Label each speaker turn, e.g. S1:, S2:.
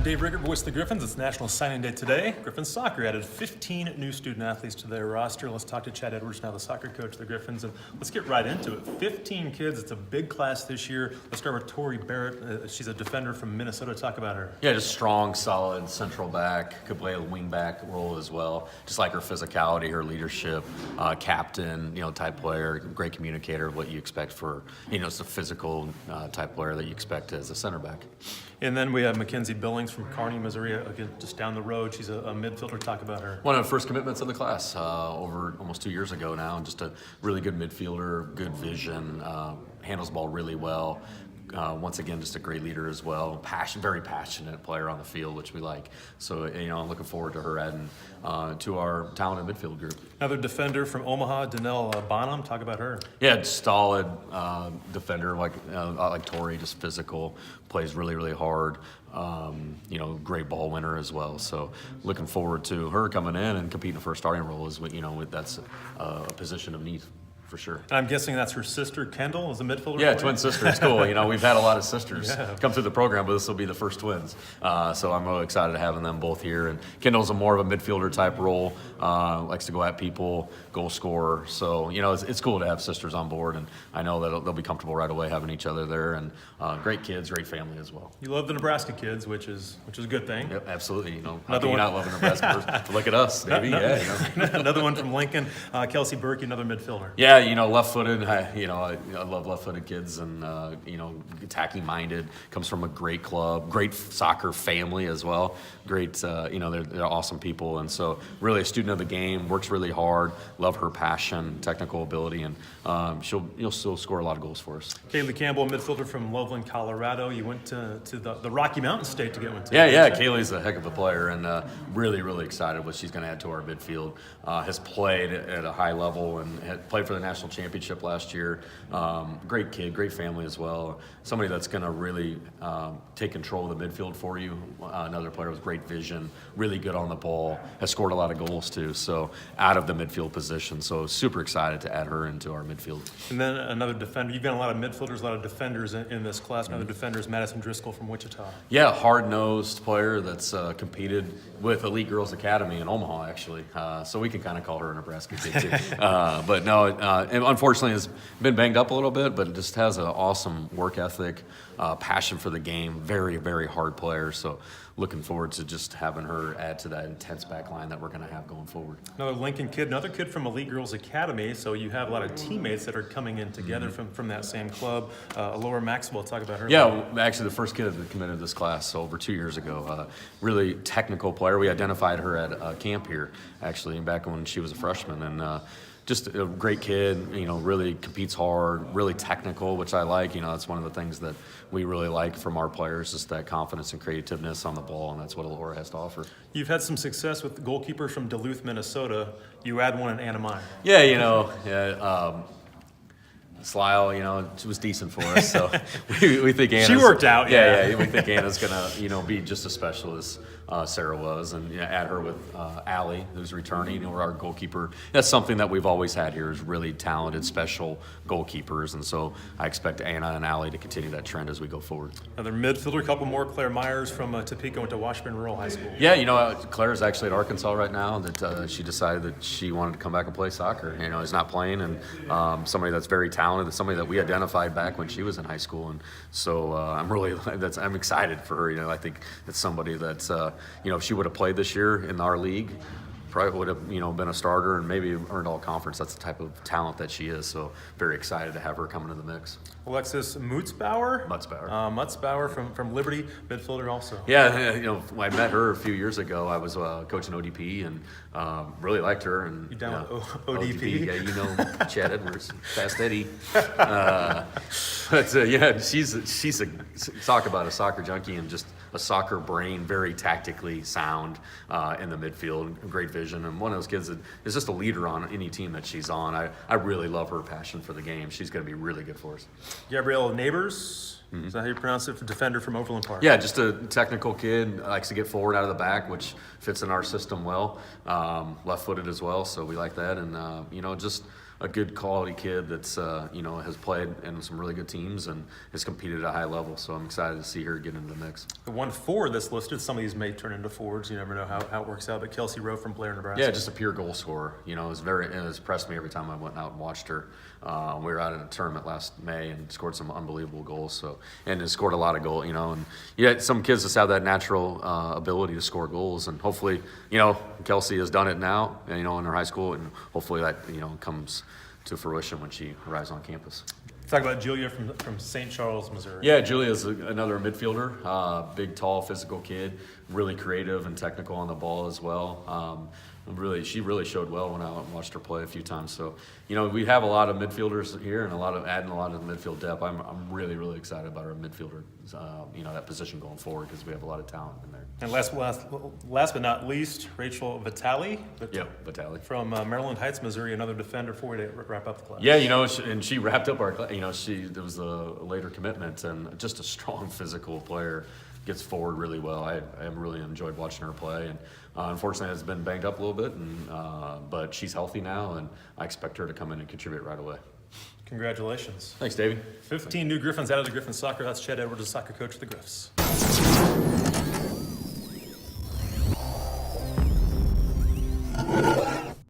S1: Dave Riggert, voice of the Griffons. It's National Signing Day today. Griffons soccer added 15 new student athletes to their roster. Let's talk to Chad Edwards, now the soccer coach of the Griffons, and let's get right into it. 15 kids. It's a big class this year. Let's start with TORI BARRETT. She's a defender from Minnesota. Talk about her.
S2: Yeah, just strong, solid central back. Could play a wing back role as well. Just like her physicality, her leadership, captain, type player, great communicator. What you expect for, it's a physical type player that you expect as a center back.
S1: And then we have MAKENZIE Billings from Kearney, Missouri, again, just down the road. She's a midfielder. Talk about her.
S2: One of the first commitments of the class over almost 2 years ago now, and just a really good midfielder, good vision, handles the ball really well. Once again, just a great leader as well. Very passionate player on the field, which we like. So, I'm looking forward to her adding to our talented midfield group.
S1: Another defender from Omaha, Danelle Bonham. Talk about her.
S2: Yeah, solid defender like TORI, just physical, plays really, really hard. Great ball winner as well. So, looking forward to her coming in and competing for a starting role. That's a position of need. For sure.
S1: And I'm guessing that's her sister, Kendall, is a midfielder?
S2: Yeah, twin sister. It's cool. We've had a lot of sisters come through the program, but this will be the first twins. So I'm really excited to having them both here. And Kendall's a more of a midfielder type role, likes to go at people, goal scorer. So, it's cool to have sisters on board, and I know that they'll be comfortable right away having each other there. And great kids, great family as well.
S1: You love the Nebraska kids, which is a good thing.
S2: Yep, absolutely. How can you not love Nebraska? Look at us, maybe.
S1: Another one from Lincoln, KELSEY BURKEY, another midfielder.
S2: Yeah, left-footed. I love left-footed kids, and attacking-minded. Comes from a great club, great soccer family as well. Great, they're awesome people, and so really a student of the game. Works really hard. Love her passion, technical ability, and you'll still score a lot of goals for us.
S1: KAILI Campbell, midfielder from Loveland, Colorado. You went to the Rocky Mountain State to get one.
S2: Yeah. KAILI's a heck of a player, and really, really excited what she's going to add to our midfield. Has played at a high level and had played for the national championship last year. Great kid, great family as well. Somebody that's going to really take control of the midfield for you. Another player with great vision, really good on the ball, has scored a lot of goals too. So out of the midfield position. So super excited to add her into our midfield.
S1: And then another defender. You've got a lot of midfielders, a lot of defenders in this class. Another defender is Madison Driscoll from Wichita.
S2: Yeah, hard-nosed player that's competed with Elite Girls Academy in Omaha, actually. So we can kind of call her a Nebraska kid too. But no, unfortunately has been banged up a little bit, but just has an awesome work ethic, passion for the game, very, very hard player. So looking forward to just having her add to that intense back line that we're going to have going forward.
S1: Another Lincoln kid, another kid from Elite Girls Academy. So you have a lot of teammates that are coming in together from that same club. ELORA Maxwell, talk about her.
S2: Yeah, actually the first kid that committed to this class over 2 years ago. Really technical player. We identified her at camp here, actually, back when she was a freshman. And just a great kid, really competes hard, really technical, which I like. That's one of the things that we really like from our players, just that confidence and creativeness on the ball, and that's what ELORA has to offer.
S1: You've had some success with goalkeepers from Duluth, Minnesota. You add one in Anna Meyer.
S2: Yeah, Slyle, she was decent for us, so we think Anna's...
S1: She worked out,
S2: yeah. We think Anna's gonna, be just as special as Sarah was, and add her with Allie, who's returning, our goalkeeper. That's something that we've always had here, is really talented, special goalkeepers, and so I expect Anna and Allie to continue that trend as we go forward.
S1: Another midfielder, a couple more. Claire Myers from Topeka, went to Washburn Rural High School.
S2: Yeah, Claire's actually at Arkansas right now. That she decided that she wanted to come back and play soccer. Is not playing, and somebody that's very talented. Somebody that we identified back when she was in high school, and so I'm excited for her. I think it's somebody that's if she would have played this year in our league, probably would have been a starter and maybe earned all conference. That's the type of talent that she is. So very excited to have her come into the mix.
S1: Alexis Mutzbauer from Liberty, midfielder also.
S2: Yeah, I met her a few years ago. I was coaching ODP and really liked her. And
S1: you down with ODP?
S2: Yeah, Chad Edwards, Fast Eddie. But she's talk about a soccer junkie and just a soccer brain, very tactically sound in the midfield, great vision, and one of those kids that is just a leader on any team that she's on. I really love her passion for the game. She's going to be really good for us.
S1: GABRIELLE Neighbors, is that how you pronounce it? Defender from Overland Park.
S2: Yeah, just a technical kid, likes to get forward out of the back, which fits in our system well. Left-footed as well, so we like that. And, just a good quality kid that's you know, has played in some really good teams and has competed at a high level. So I'm excited to see her get into the mix.
S1: The one forward that's listed, some of these may turn into forwards. You never know how it works out. But Kelsey Rowe from Blair, Nebraska.
S2: Yeah, just a pure goal scorer. You know, it has impressed me every time I went out and watched her. We were out at a tournament last May and scored some unbelievable goals. So, and has scored a lot of goals. You know, and yeah, some kids just have that natural ability to score goals, and hopefully, you know, Kelsey has done it now. You know, in her high school, and hopefully that, you know, comes to fruition when she arrives on campus.
S1: Talk about Julia from St. Charles, Missouri.
S2: Yeah, Julia's another midfielder, big, tall, physical kid, really creative and technical on the ball as well. She really showed well when I went and watched her play a few times. So, you know, we have a lot of midfielders here and adding a lot of midfield depth. I'm really, really excited about our midfielder, you know, that position going forward, because we have a lot of talent in there.
S1: And last but not least, Rachel Vitale.
S2: Vitale.
S1: From Maryland Heights, Missouri, another defender for you to wrap up the class.
S2: Yeah, you know, and she wrapped up our class. You know, there was a later commitment, and just a strong physical player. Gets forward really well. I really enjoyed watching her play, and unfortunately has been banged up a little bit, but she's healthy now, and I expect her to come in and contribute right away.
S1: Congratulations.
S2: Thanks, Davey.
S1: 15 new Griffins out of the Griffin soccer. That's Chad Edwards, the soccer coach of the Griffs.